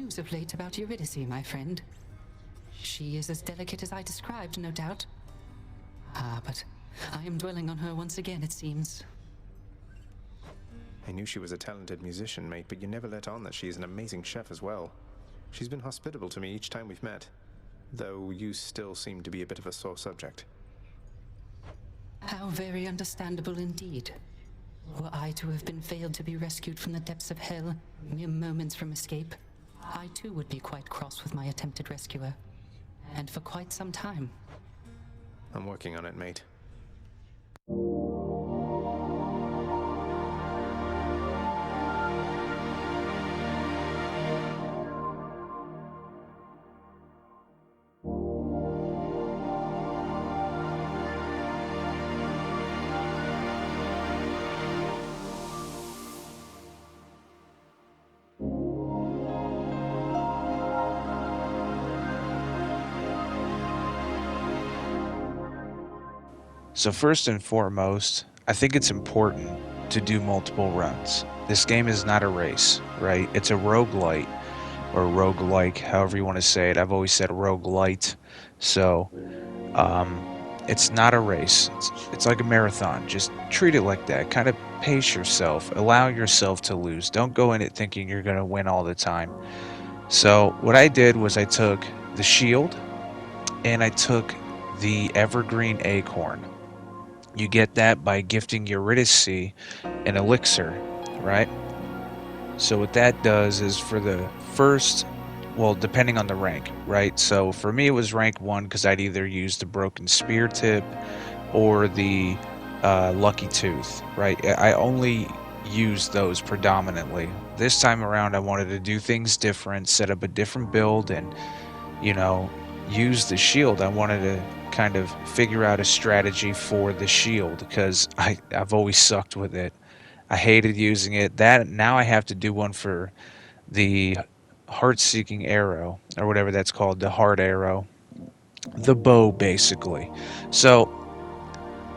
news of late about Eurydice, my friend? She is as delicate as I described, no doubt. Ah, but I am dwelling on her once again, it seems. I knew she was a talented musician, mate, but you never let on that she is an amazing chef as well. She's been hospitable to me each time we've met, though you still seem to be a bit of a sore subject. How very understandable indeed. Were I to have been failed to be rescued from the depths of hell, mere moments from escape, I too would be quite cross with my attempted rescuer. And for quite some time. I'm working on it, mate. So first and foremost, I think it's important to do multiple runs. This game is not a race, right? It's a roguelite, or roguelike, however you want to say it. I've always said roguelite. So, it's not a race. It's like a marathon. Just treat it like that. Kind of pace yourself. Allow yourself to lose. Don't go in it thinking you're going to win all the time. So what I did was I took the shield and I took the evergreen acorn. You get that by gifting Eurydice an elixir, right? So what that does is for the first, well, depending on the rank, right? So for me it was rank 1 because I'd either use the broken spear tip or the lucky tooth, right? I only use those predominantly. This time around I wanted to do things different, set up a different build, and use the shield. I wanted to kind of figure out a strategy for the shield because I've always sucked with it. I hated using it. Now I have to do one for the heart-seeking arrow, or whatever that's called, the heart arrow, the bow basically. So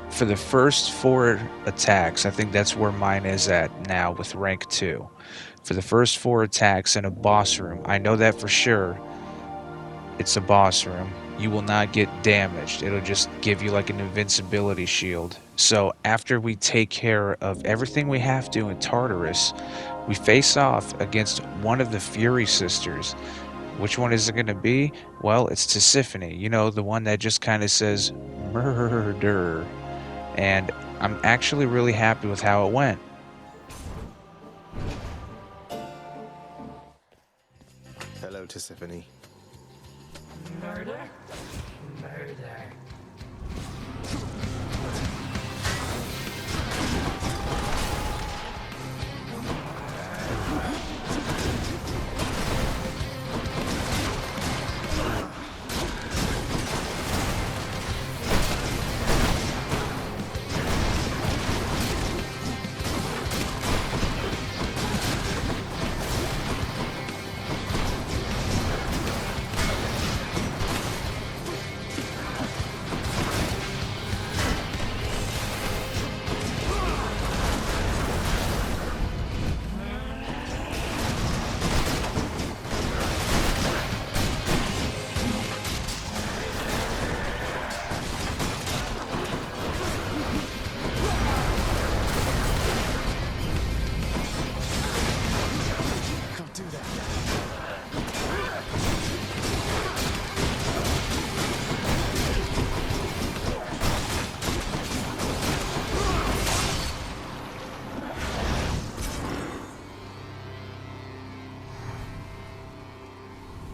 for the first 4 attacks, I think that's where mine is at now with rank 2. For the first 4 attacks in a boss room, I know that for sure. It's a boss room. You will not get damaged. It'll just give you like an invincibility shield. So after we take care of everything we have to in Tartarus, we face off against one of the Fury sisters. Which one is it going to be? Well, it's Tisiphone. You know, the one that just kind of says murder. And I'm actually really happy with how it went. Hello, Tisiphone. Murder? Murder.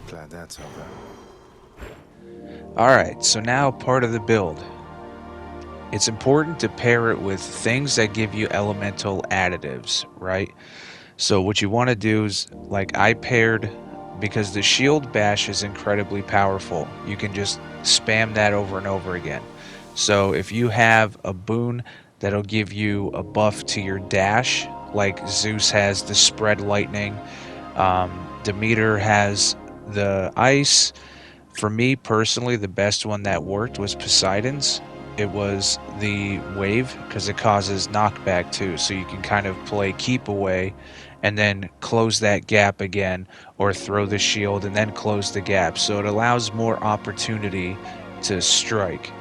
Glad that's over. Alright, so now part of the build. It's important to pair it with things that give you elemental additives, right? So what you want to do is, like I paired, because the shield bash is incredibly powerful, you can just spam that over and over again. So if you have a boon that'll give you a buff to your dash, like Zeus has the spread lightning, Demeter has the ice. For me personally, the best one that worked was Poseidon's. It was the wave because it causes knockback too, so you can kind of play keep away and then close that gap again, or throw the shield and then close the gap. So it allows more opportunity to strike.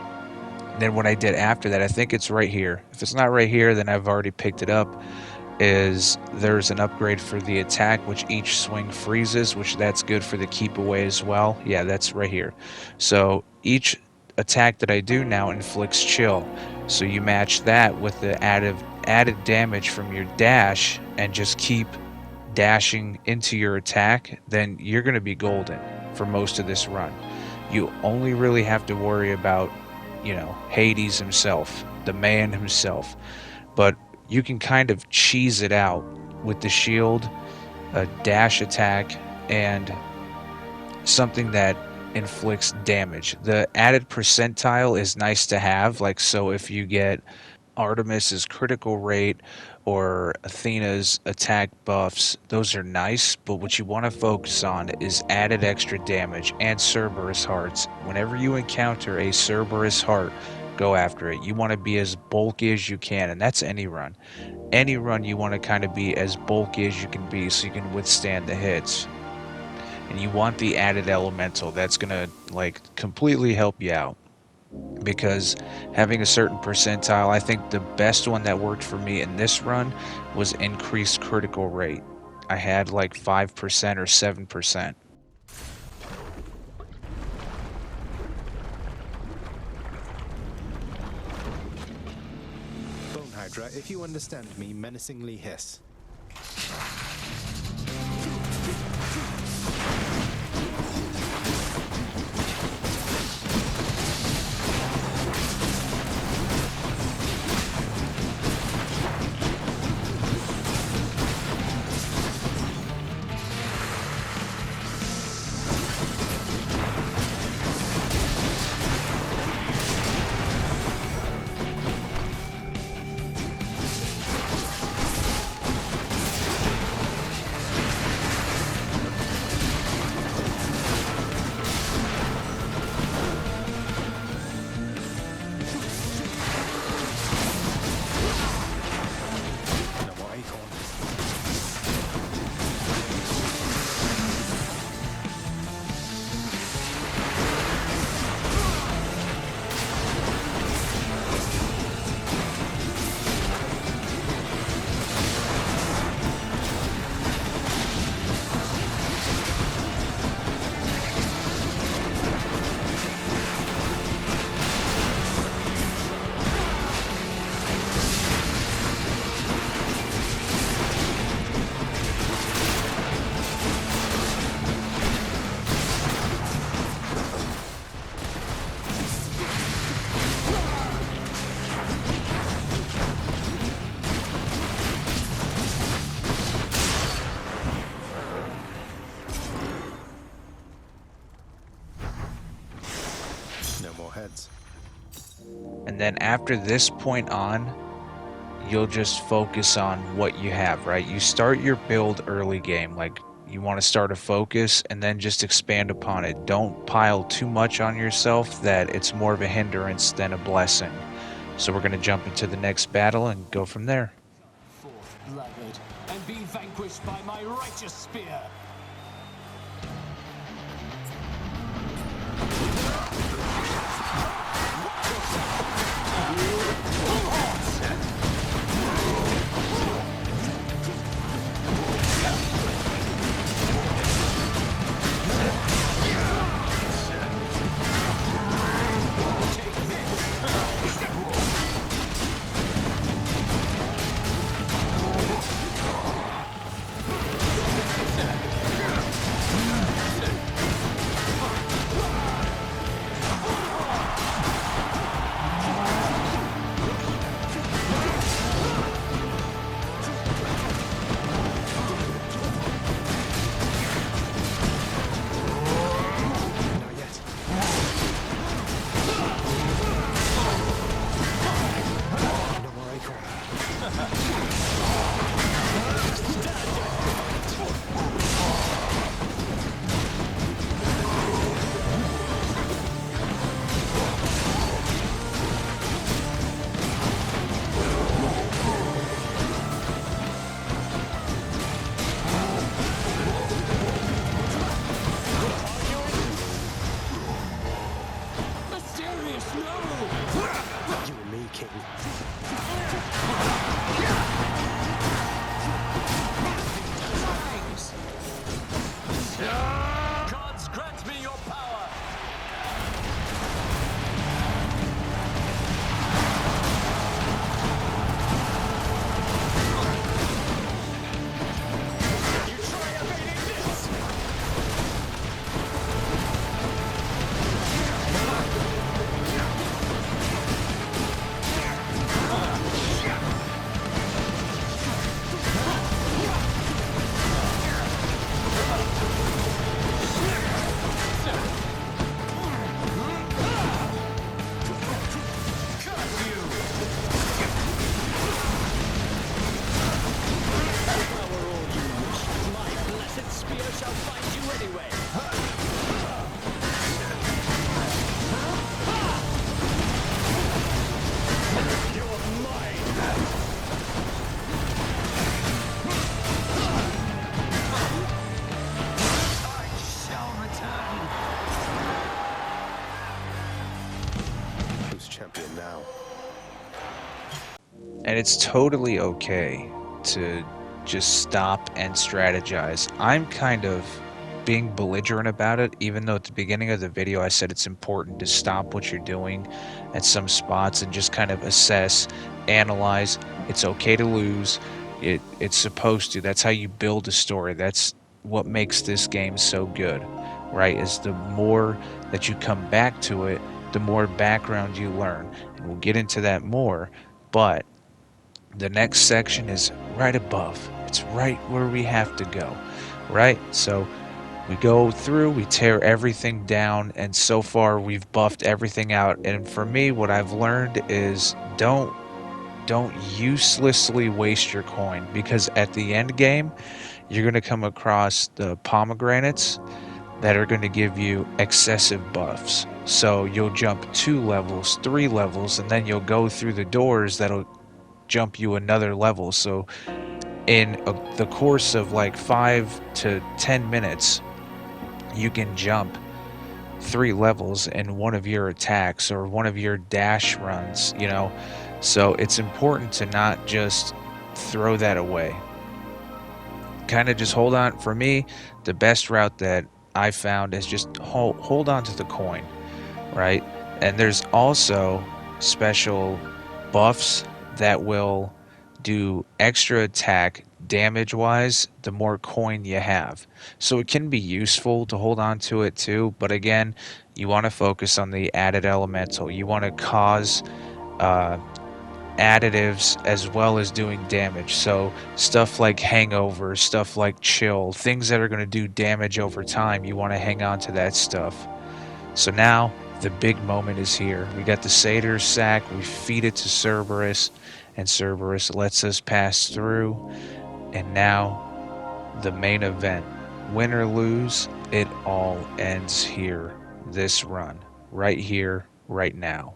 And then what I did after that, I think it's right here. If it's not right here, then I've already picked it up, is there's an upgrade for the attack, which each swing freezes, which that's good for the keep away as well. Yeah, that's right here. So each attack that I do now inflicts chill. So you match that with the added damage from your dash and just keep dashing into your attack, then you're going to be golden for most of this run. You only really have to worry about, Hades himself, the man himself. But you can kind of cheese it out with the shield, a dash attack, and something that inflicts damage. The added percentile is nice to have, like, so if you get Artemis's critical rate or Athena's attack buffs, those are nice, but what you want to focus on is added extra damage and Cerberus hearts. Whenever you encounter a Cerberus heart, go after it. You want to be as bulky as you can, and that's any run. Any run you want to kind of be as bulky as you can be so you can withstand the hits. And you want the added elemental. That's going to completely help you out. Because having a certain percentile, I think the best one that worked for me in this run was increased critical rate. I had 5% or 7%. Bone Hydra, if you understand me, menacingly hiss. Heads. And then after this point on, you'll just focus on what you have, right? You start your build early game, you want to start a focus and then just expand upon it. Don't pile too much on yourself that it's more of a hindrance than a blessing. So we're going to jump into the next battle and go from there. Forth-blooded, and be vanquished by my righteous spear. And it's totally okay to just stop and strategize. I'm kind of being belligerent about it, even though at the beginning of the video I said it's important to stop what you're doing at some spots and just kind of assess, analyze. It's okay to lose. It's supposed to. That's how you build a story. That's what makes this game so good, right? Is the more that you come back to it, the more background you learn. And we'll get into that more, but the next section is right above. It's right where we have to go, right? So we go through, we tear everything down, and so far we've buffed everything out. And for me, what I've learned is don't uselessly waste your coin, because at the end game, you're going to come across the pomegranates that are going to give you excessive buffs. So you'll jump 2 levels, 3 levels, and then you'll go through the doors that'll jump you another level. So in the course of like 5 to 10 minutes, you can jump 3 levels in one of your attacks or one of your dash runs, you know. So it's important to not just throw that away. Kind of just hold on. For me, the best route that I found is just hold on to the coin, right? And there's also special buffs that will do extra attack damage wise the more coin you have. So it can be useful to hold on to it too, but again, you want to focus on the added elemental. You want to cause additives as well as doing damage. So stuff like hangover, stuff like chill, things that are going to do damage over time, you want to hang on to that stuff. So now the big moment is here. We got the Satyr sack, we feed it to Cerberus, and Cerberus lets us pass through. And now the main event. Win or lose, it all ends here. This run. Right here, right now.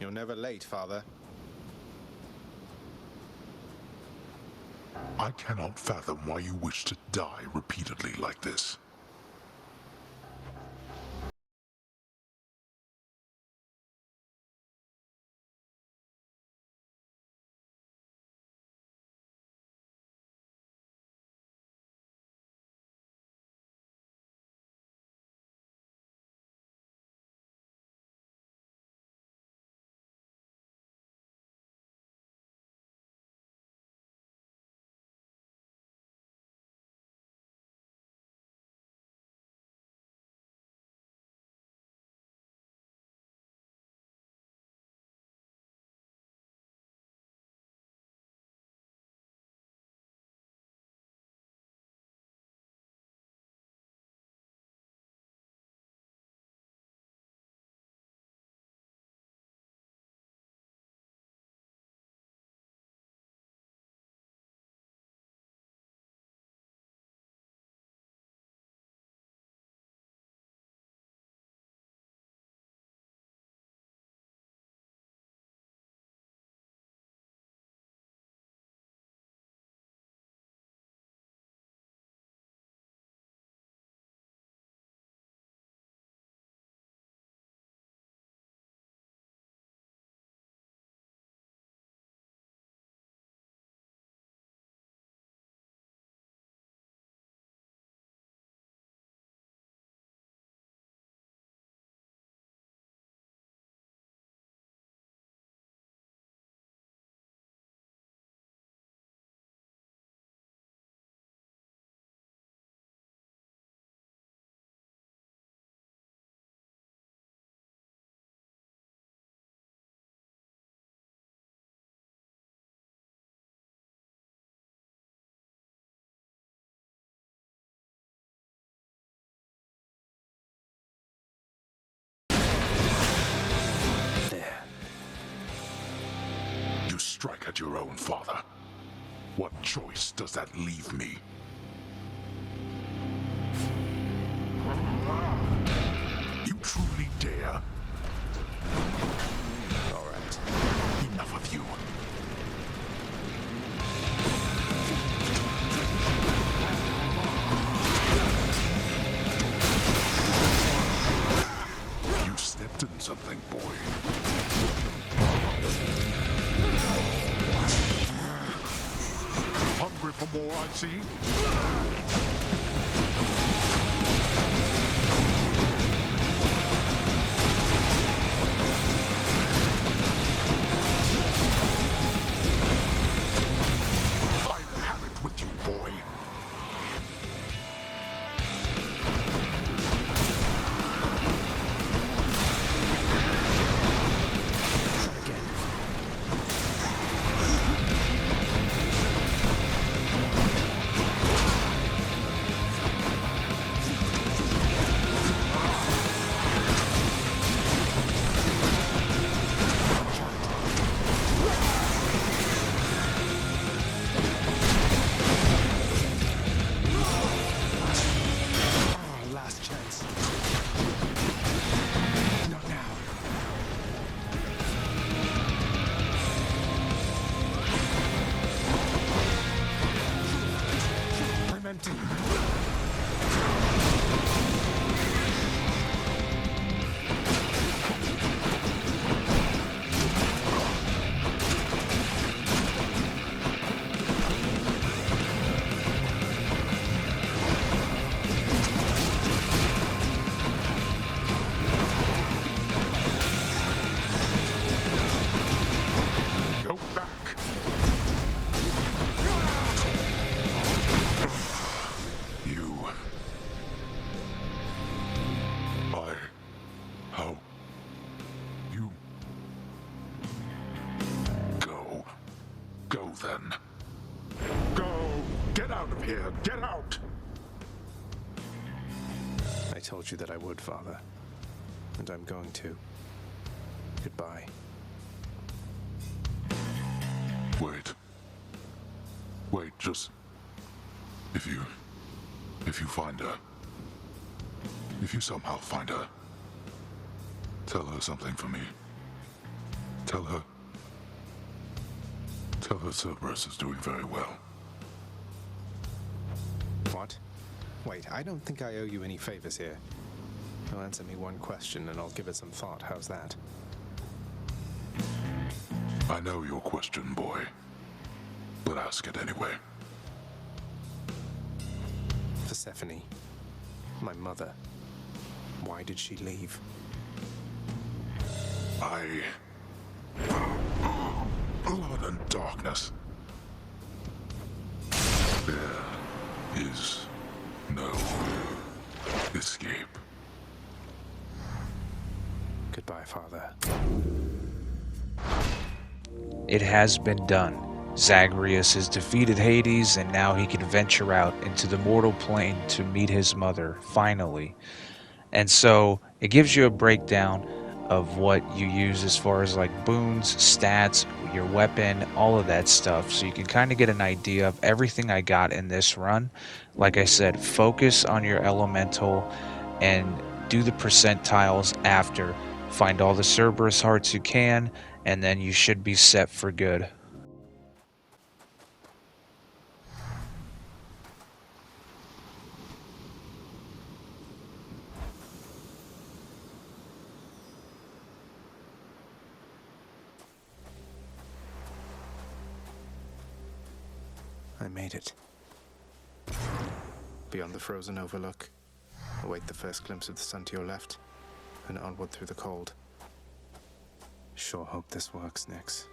You're never late, Father. I cannot fathom why you wish to die repeatedly like this. There. You strike at your own father. What choice does that leave me? You truly dare? All right. Enough of you. You stepped into something, boy. Hungry for more, I see? I'll have it with you, boy. Last chance. Not now. I'm empty. Go back. You. How? You. Go. Go then. Go! Get out of here! Get out! I told you that I would, Father. And I'm going to. Goodbye. Wait. Wait, just... If you find her... If you somehow find her... Tell her something for me. Tell her Cerberus is doing very well. What? Wait, I don't think I owe you any favors here. You'll answer me one question and I'll give it some thought. How's that? I know your question, boy. But ask it anyway. Persephone. My mother. Why did she leave? Blood and darkness. There is no escape. Goodbye, Father. It has been done. Zagreus has defeated Hades, and now he can venture out into the mortal plane to meet his mother, finally. And so, it gives you a breakdown of what you use as far as like boons, stats, your weapon, all of that stuff. So you can kind of get an idea of everything I got in this run. Like I said, focus on your elemental and do the percentiles after. Find all the Cerberus hearts you can, and then you should be set for good. I made it. Beyond the frozen overlook, await the first glimpse of the sun to your left, and onward through the cold. Sure hope this works, Nyx.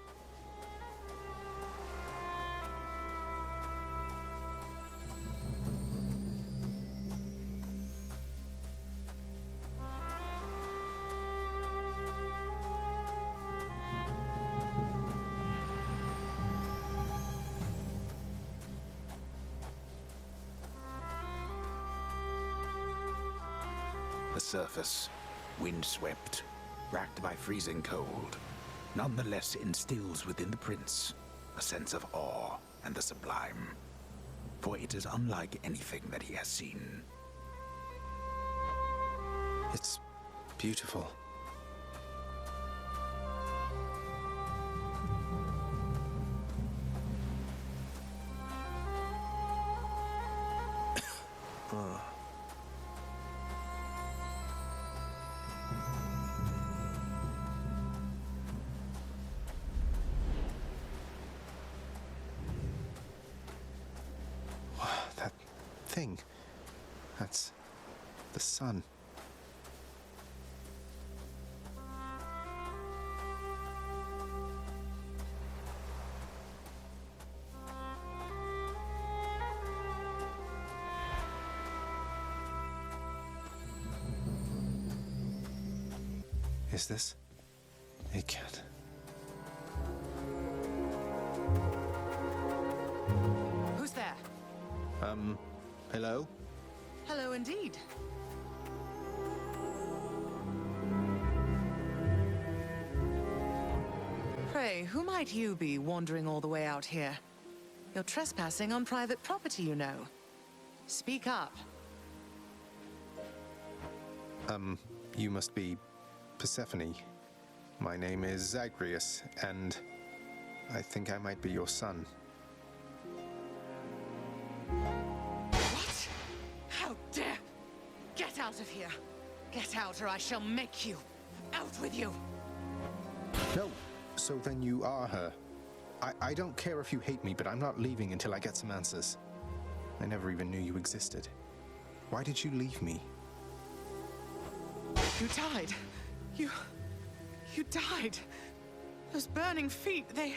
The surface, windswept, racked by freezing cold, nonetheless instills within the prince a sense of awe and the sublime, for it is unlike anything that he has seen. It's beautiful. thing. That's the sun. Is this? It can't. Who's there? Hello? Hello indeed. Pray, who might you be wandering all the way out here? You're trespassing on private property, you know. Speak up. You must be Persephone. My name is Zagreus, and I think I might be your son. What? How dare! Get out of here! Get out, or I shall make you! Out with you! No, so then you are her. I don't care if you hate me, but I'm not leaving until I get some answers. I never even knew you existed. Why did you leave me? You died. You died. Those burning feet, they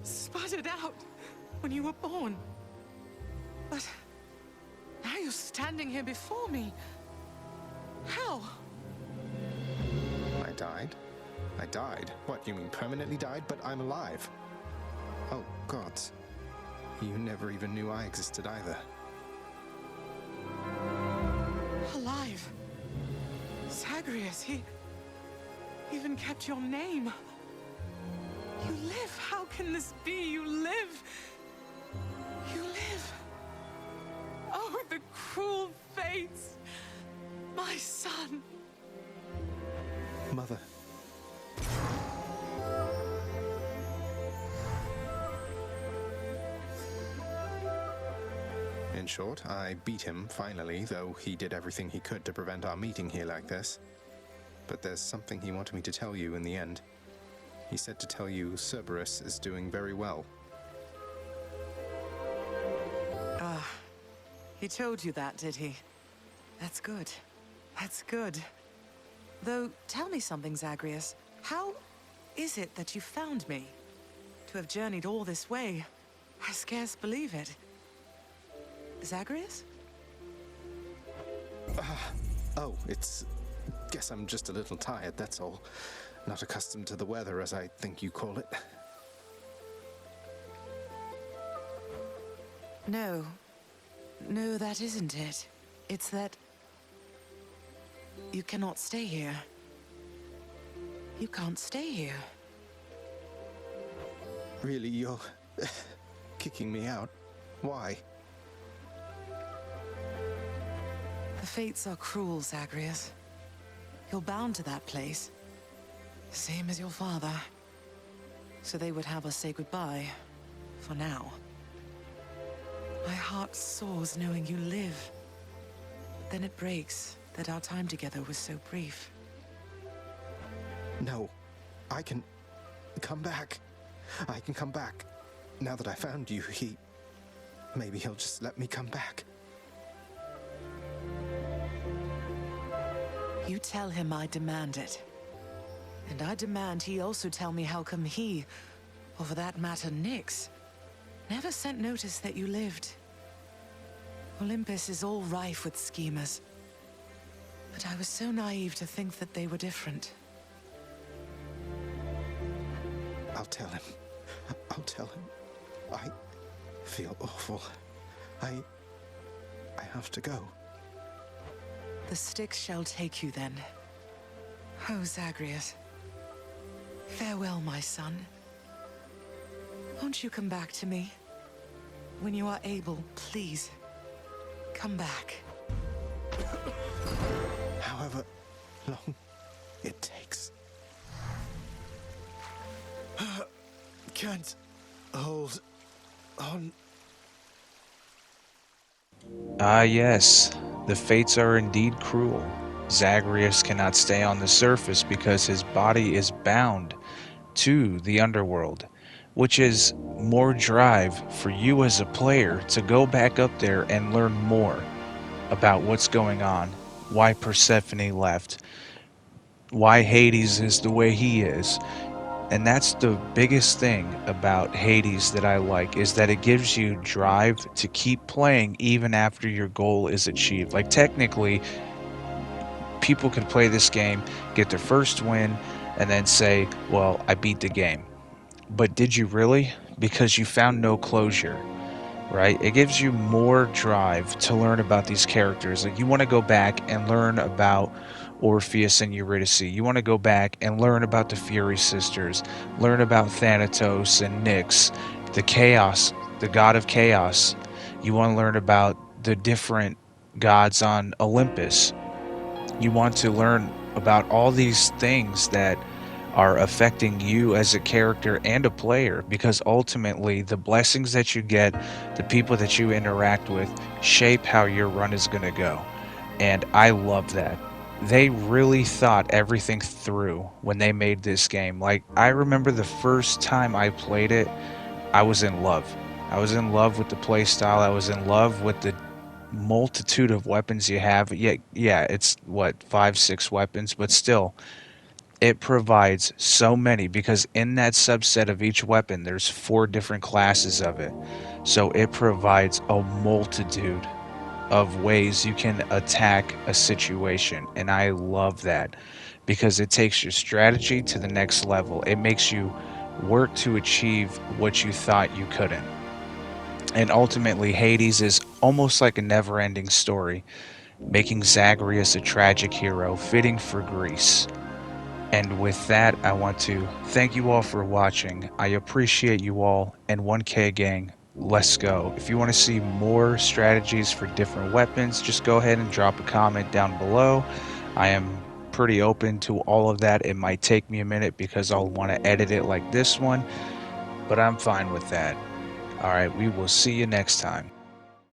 sputtered out when you were born. But now you're standing here before me. How? I died? I died? What, you mean permanently died? But I'm alive. Oh, gods. You never even knew I existed either. Alive. Zagreus, he even kept your name. You live. How can this be? You live. You live. Oh, the cruel fates. My son. Mother. In short, I beat him, finally, though he did everything he could to prevent our meeting here like this. But there's something he wanted me to tell you in the end. He said to tell you Cerberus is doing very well. Ah, he told you that, did he? That's good. That's good. Though, tell me something, Zagreus. How is it that you found me? To have journeyed all this way, I scarce believe it. Zagreus? Oh, guess I'm just a little tired, that's all. Not accustomed to the weather, as I think you call it. No. No, that isn't it. It's that you cannot stay here. You can't stay here. Really, you're kicking me out? Why? The fates are cruel, Zagreus. You're bound to that place. Same as your father. So they would have us say goodbye. For now. My heart soars knowing you live. Then it breaks that our time together was so brief. No. I can come back. I can come back. Now that I found you, maybe he'll just let me come back. You tell him I demand it. And I demand he also tell me how come he, or for that matter Nyx, never sent notice that you lived. Olympus is all rife with schemers. But I was so naive to think that they were different. I'll tell him. I'll tell him. I feel awful. I have to go. The Styx shall take you then. Oh, Zagreus. Farewell, my son. Won't you come back to me? When you are able, please. Come back. However long it takes. Can't hold on. Ah, yes. The fates are indeed cruel. Zagreus cannot stay on the surface because his body is bound to the underworld, which is more drive for you as a player to go back up there and learn more about what's going on, why Persephone left, why Hades is the way he is. And that's the biggest thing about Hades that I like, is that it gives you drive to keep playing even after your goal is achieved. Like, technically, people can play this game, get their first win, and then say, well, I beat the game. But did you really? Because you found no closure, right? It gives you more drive to learn about these characters. Like, you want to go back and learn about Orpheus and Eurydice. You want to go back and learn about the Fury sisters, learn about Thanatos and Nyx, the Chaos, the god of Chaos. You want to learn about the different gods on Olympus. You want to learn about all these things that are affecting you as a character and a player, because ultimately the blessings that you get, the people that you interact with, shape how your run is going to go. And I love that. They really thought everything through when they made this game. Like, I remember the first time I played it, I was in love. I was in love with the playstyle. I was in love with the multitude of weapons you have. Yeah, it's what, 5-6 weapons, but still, it provides so many, because in that subset of each weapon there's 4 different classes of it. So it provides a multitude of ways you can attack a situation, and I love that, because it takes your strategy to the next level. It makes you work to achieve what you thought you couldn't. And ultimately, Hades is almost like a never-ending story, making Zagreus a tragic hero fitting for Greece. And with that, I want to thank you all for watching. I appreciate you all, and 1K gang, let's go. If you want to see more strategies for different weapons, just go ahead and drop a comment down below. I am pretty open to all of that. It might take me a minute because I'll want to edit it like this one, but I'm fine with that. Alright, we will see you next time.